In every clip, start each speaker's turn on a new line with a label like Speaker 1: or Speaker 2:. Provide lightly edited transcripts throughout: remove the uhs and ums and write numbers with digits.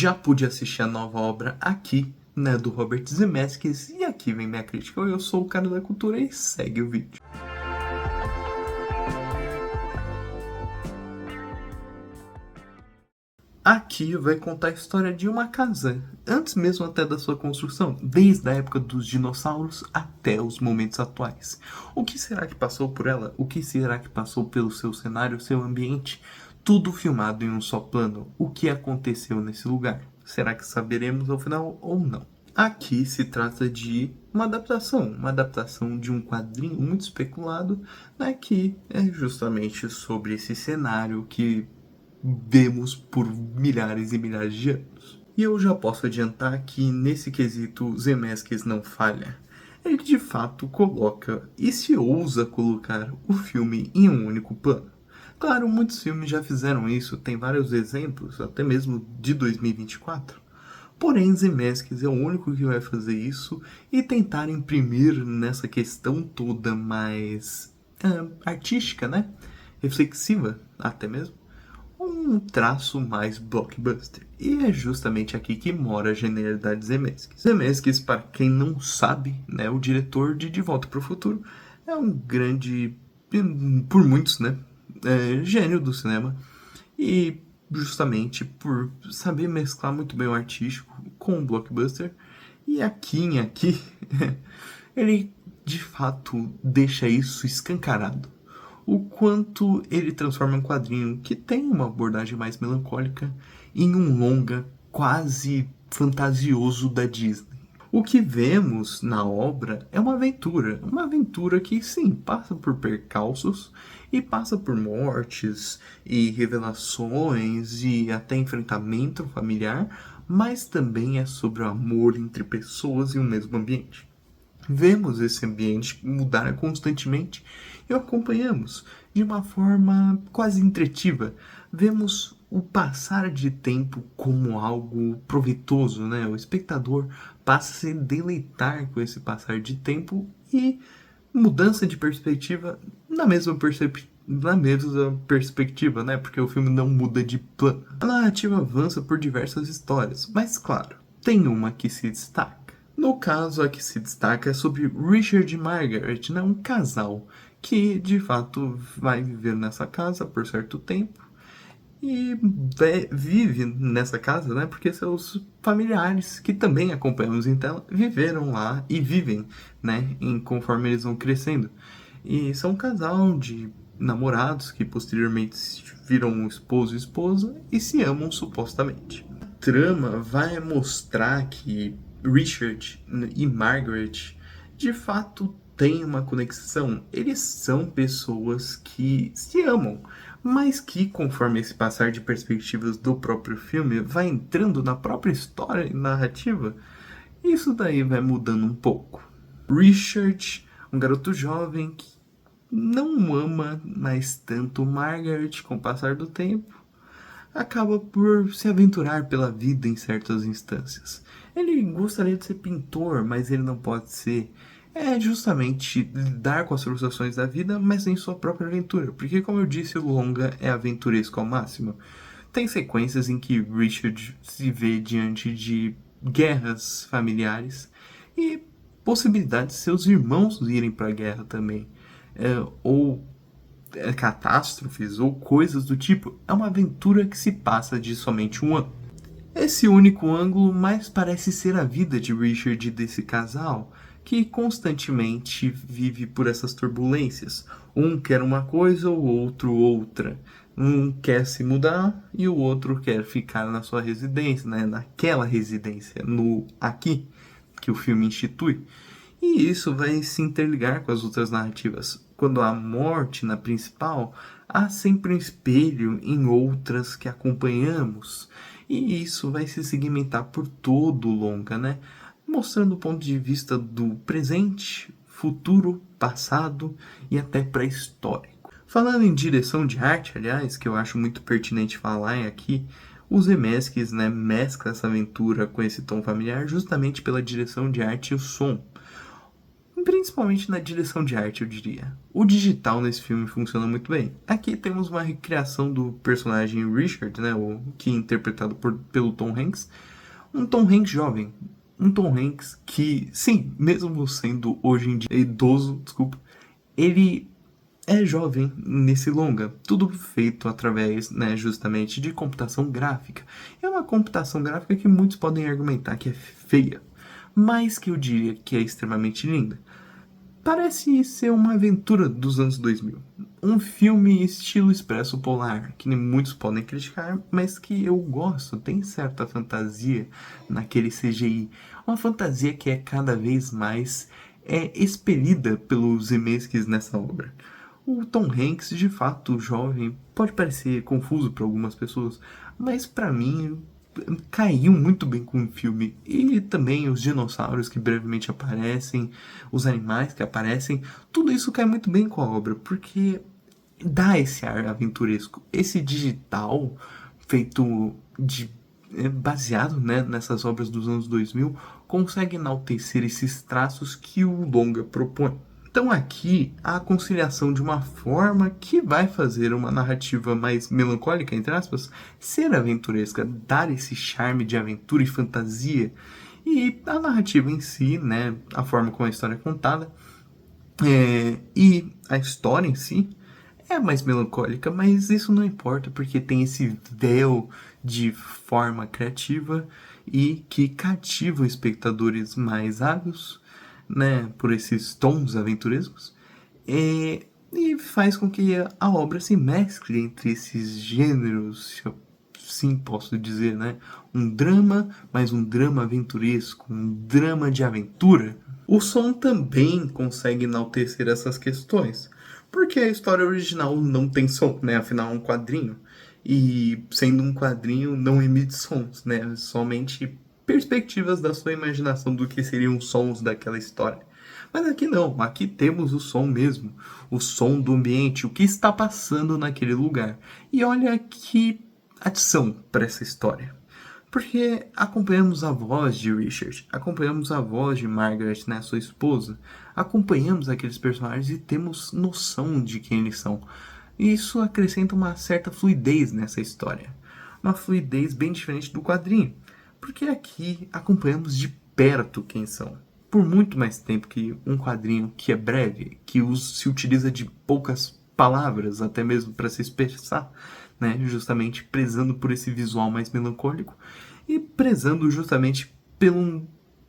Speaker 1: já pude assistir a nova obra aqui, né, do Robert Zemeckis, e aqui vem minha crítica. Eu sou o cara da cultura e segue o vídeo. Aqui vai contar a história de uma casa, antes mesmo até da sua construção, desde a época dos dinossauros até os momentos atuais. O que será que passou por ela? O que será que passou pelo seu cenário, seu ambiente? Tudo filmado em um só plano. O que aconteceu nesse lugar? Será que saberemos ao final ou não? Aqui se trata de uma adaptação de um quadrinho muito especulado, né, que é justamente sobre esse cenário que vemos por milhares e milhares de anos. E eu já posso adiantar que nesse quesito Zemeckis não falha. Ele de fato coloca e se ousa colocar o filme em um único plano. Claro, muitos filmes já fizeram isso, tem vários exemplos, até mesmo de 2024. Porém, Zemeckis é o único que vai fazer isso e tentar imprimir nessa questão toda mais artística, né? Reflexiva, até mesmo, um traço mais blockbuster. E é justamente aqui que mora a genialidade de Zemeckis. Zemeckis, para quem não sabe, né, o diretor de Volta para o Futuro, é um grande, por muitos, né, gênio do cinema. E justamente por saber mesclar muito bem o artístico com o blockbuster. E aqui, ele de fato deixa isso escancarado. O quanto ele transforma um quadrinho que tem uma abordagem mais melancólica em um longa quase fantasioso da Disney. O que vemos na obra é uma aventura que sim, passa por percalços e passa por mortes e revelações e até enfrentamento familiar, mas também é sobre o amor entre pessoas em um mesmo ambiente. Vemos esse ambiente mudar constantemente e o acompanhamos de uma forma quase interativa. Vemos o passar de tempo como algo proveitoso, né? O espectador passa a se deleitar com esse passar de tempo e mudança de perspectiva na mesma perspectiva, né? Porque o filme não muda de plano. A narrativa avança por diversas histórias, mas claro, tem uma que se destaca. No caso, a que se destaca é sobre Richard e Margaret, né? Um casal que de fato vai viver nessa casa por certo tempo e vive nessa casa, né? Porque seus familiares, que também acompanhamos em tela, viveram lá e vivem, né? Conforme eles vão crescendo. E são um casal de namorados que posteriormente viram esposo e esposa e se amam supostamente. A trama vai mostrar que Richard e Margaret de fato têm uma conexão. Eles são pessoas que se amam, mas que, conforme esse passar de perspectivas do próprio filme vai entrando na própria história e narrativa, isso daí vai mudando um pouco. Richard, um garoto jovem que não ama mais tanto Margaret com o passar do tempo, acaba por se aventurar pela vida em certas instâncias. Ele gostaria de ser pintor, mas ele não pode ser. É justamente lidar com as frustrações da vida, mas em sua própria aventura. Porque, como eu disse, o longa é aventuresco ao máximo. Tem sequências em que Richard se vê diante de guerras familiares e possibilidade de seus irmãos irem para a guerra também. Ou catástrofes ou coisas do tipo. É uma aventura que se passa de somente um ano. Esse único ângulo mais parece ser a vida de Richard e desse casal, que constantemente vive por essas turbulências. Um quer uma coisa, o outro outra. Um quer se mudar e o outro quer ficar na sua residência, né? Naquela residência, no aqui, que o filme institui. E isso vai se interligar com as outras narrativas. Quando há morte na principal, há sempre um espelho em outras que acompanhamos. E isso vai se segmentar por todo o longa, né? Mostrando o ponto de vista do presente, futuro, passado e até pré-histórico. Falando em direção de arte, aliás, que eu acho muito pertinente falar aqui, o Zemeckis, né, mescla essa aventura com esse tom familiar justamente pela direção de arte e o som. principalmente na direção de arte, eu diria. O digital nesse filme funciona muito bem. Aqui temos uma recriação do personagem Richard, né, que é interpretado pelo Tom Hanks. Um Tom Hanks jovem. Um Tom Hanks que, sim, mesmo sendo hoje em dia idoso, desculpa, ele é jovem nesse longa. Tudo feito através, né, justamente de computação gráfica. É uma computação gráfica que muitos podem argumentar que é feia, mas que eu diria que é extremamente linda. Parece ser uma aventura dos anos 2000. Um filme estilo Expresso Polar, que nem muitos podem criticar, mas que eu gosto. Tem certa fantasia naquele CGI. Uma fantasia que é cada vez mais expelida pelos Zemeckis nessa obra. O Tom Hanks, de fato, jovem, pode parecer confuso para algumas pessoas, mas para mim caiu muito bem com o filme. E também os dinossauros que brevemente aparecem, os animais que aparecem, tudo isso cai muito bem com a obra, porque dá esse ar aventuresco. Esse digital feito baseado, né, nessas obras dos anos 2000 consegue enaltecer esses traços que o longa propõe. Então aqui há a conciliação de uma forma que vai fazer uma narrativa mais melancólica, entre aspas, ser aventuresca, dar esse charme de aventura e fantasia. E a narrativa em si, né, a forma como a história é contada, e a história em si é mais melancólica, mas isso não importa porque tem esse véu de forma criativa e que cativa os espectadores mais ávidos, né, por esses tons aventurescos, e faz com que a obra se mescle entre esses gêneros, se eu sim posso dizer, né, um drama, mas um drama aventuresco, um drama de aventura. O som também consegue enaltecer essas questões, porque a história original não tem som, né, afinal é um quadrinho, e sendo um quadrinho não emite sons, né, somente perspectivas da sua imaginação do que seriam os sons daquela história. Mas aqui não, aqui temos o som mesmo, o som do ambiente, o que está passando naquele lugar. E olha que adição para essa história. Porque acompanhamos a voz de Richard, acompanhamos a voz de Margaret, né, sua esposa, acompanhamos aqueles personagens e temos noção de quem eles são. E isso acrescenta uma certa fluidez nessa história. Uma fluidez bem diferente do quadrinho, porque aqui acompanhamos de perto quem são. Por muito mais tempo que um quadrinho que é breve, que se utiliza de poucas palavras, até mesmo para se expressar, né? Justamente prezando por esse visual mais melancólico e prezando justamente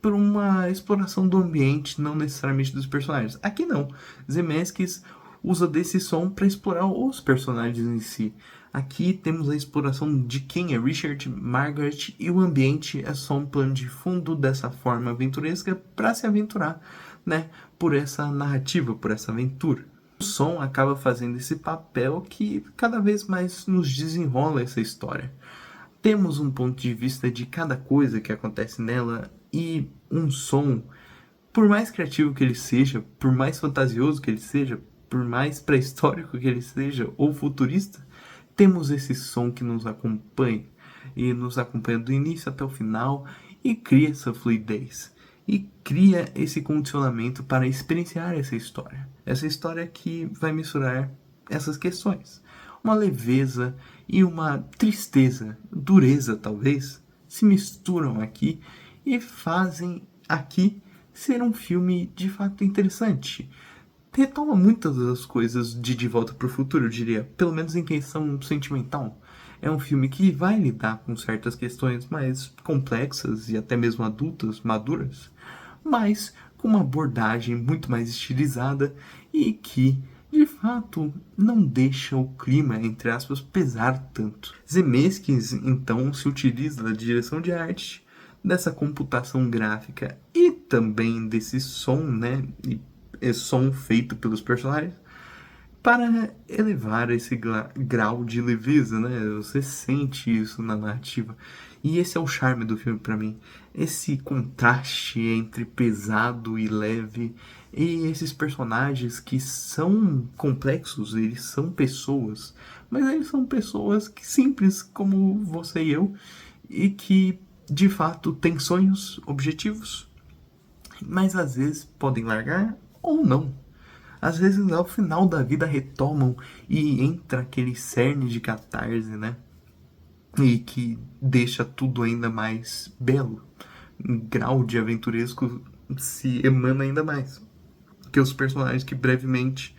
Speaker 1: por uma exploração do ambiente, não necessariamente dos personagens. Aqui não. Zemeckis usa desse som para explorar os personagens em si. Aqui temos a exploração de quem é Richard, Margaret, e o ambiente é só um plano de fundo dessa forma aventuresca para se aventurar, né, por essa narrativa, por essa aventura. O som acaba fazendo esse papel que cada vez mais nos desenrola essa história. Temos um ponto de vista de cada coisa que acontece nela e um som, por mais criativo que ele seja, por mais fantasioso que ele seja, por mais pré-histórico que ele seja ou futurista, temos esse som que nos acompanha e nos acompanha do início até o final e cria essa fluidez e cria esse condicionamento para experienciar essa história. Essa história que vai misturar essas questões. Uma leveza e uma tristeza, dureza talvez, se misturam aqui e fazem aqui ser um filme de fato interessante. Retoma muitas das coisas de Volta para o Futuro, eu diria, pelo menos em questão sentimental. É um filme que vai lidar com certas questões mais complexas e até mesmo adultas, maduras, mas com uma abordagem muito mais estilizada e que, de fato, não deixa o clima, entre aspas, pesar tanto. Zemeckis, então, se utiliza da direção de arte, dessa computação gráfica e também desse som, né, e som feito pelos personagens, para elevar esse grau de leveza, né? Você sente isso na narrativa. E esse é o charme do filme para mim. Esse contraste entre pesado e leve. E esses personagens que são complexos, eles são pessoas. Mas eles são pessoas que, simples como você e eu. E que, de fato, têm sonhos, objetivos. Mas às vezes podem largar ou não. Às vezes ao final da vida retomam e entra aquele cerne de catarse, né? E que deixa tudo ainda mais belo. Um grau de aventuresco se emana ainda mais. Que os personagens que brevemente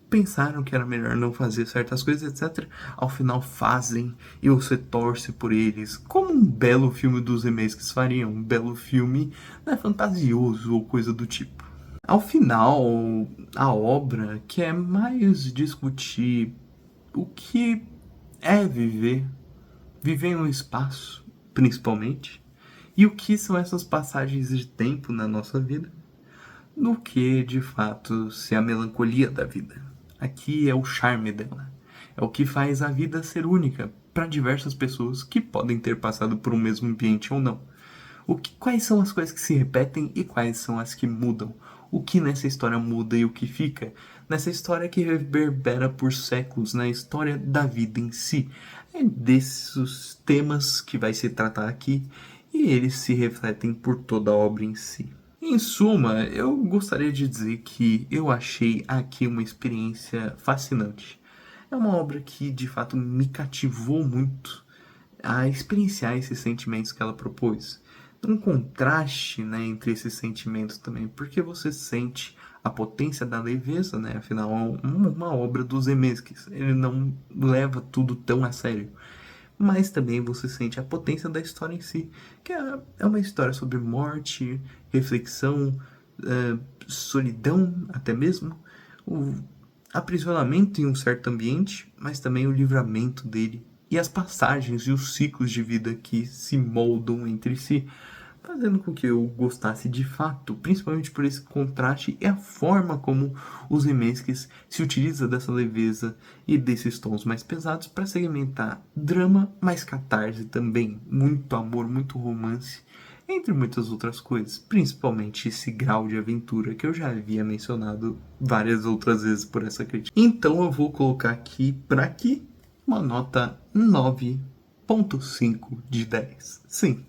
Speaker 1: pensaram que era melhor não fazer certas coisas, etc., ao final fazem e você torce por eles, como um belo filme dos Zemeckis faria, um belo filme, né, fantasioso ou coisa do tipo. Ao final, a obra quer mais discutir o que é viver em um espaço, principalmente, e o que são essas passagens de tempo na nossa vida, do que, de fato, ser a melancolia da vida. Aqui é o charme dela. É o que faz a vida ser única para diversas pessoas que podem ter passado por um mesmo ambiente ou não. Quais são as coisas que se repetem e quais são as que mudam? O que nessa história muda e o que fica? Nessa história que reverbera por séculos na história da vida em si. É desses temas que vai se tratar aqui e eles se refletem por toda a obra em si. Em suma, eu gostaria de dizer que eu achei aqui uma experiência fascinante. É uma obra que de fato me cativou muito a experienciar esses sentimentos que ela propôs. Um contraste, né, entre esses sentimentos também, porque você sente a potência da leveza, né, afinal é uma obra dos Zemeckis, ele não leva tudo tão a sério. Mas também você sente a potência da história em si, que é uma história sobre morte, reflexão, solidão até mesmo, o aprisionamento em um certo ambiente, mas também o livramento dele e as passagens e os ciclos de vida que se moldam entre si, fazendo com que eu gostasse de fato, principalmente por esse contraste e a forma como os Zemeckis se utiliza dessa leveza e desses tons mais pesados para segmentar drama, mais catarse também, muito amor, muito romance, entre muitas outras coisas, principalmente esse grau de aventura que eu já havia mencionado várias outras vezes por essa crítica. Então eu vou colocar aqui para aqui uma nota 9,5 de 10. Sim,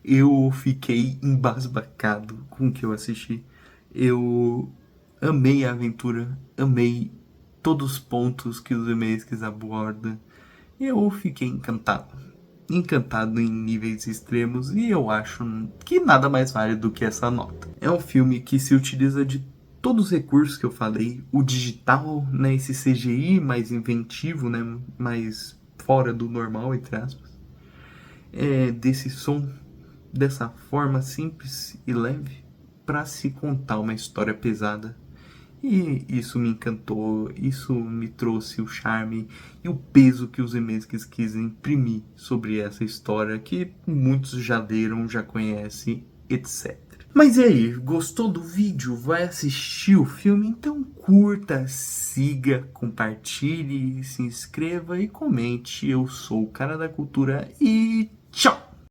Speaker 1: eu fiquei embasbacado com o que eu assisti. Eu amei a aventura, amei todos os pontos que os Zemeckis aborda. Eu fiquei encantado. Encantado em níveis extremos e eu acho que nada mais vale do que essa nota. É um filme que se utiliza de todos os recursos que eu falei, o digital, né, esse CGI mais inventivo, né, mais fora do normal, entre aspas, desse som, dessa forma simples e leve, para se contar uma história pesada. E isso me encantou, isso me trouxe o charme e o peso que os Zemeckis quis imprimir sobre essa história que muitos já leram, já conhecem, etc. Mas e aí, gostou do vídeo? Vai assistir o filme? Então curta, siga, compartilhe, se inscreva e comente. Eu sou o Cara da Cultura e tchau!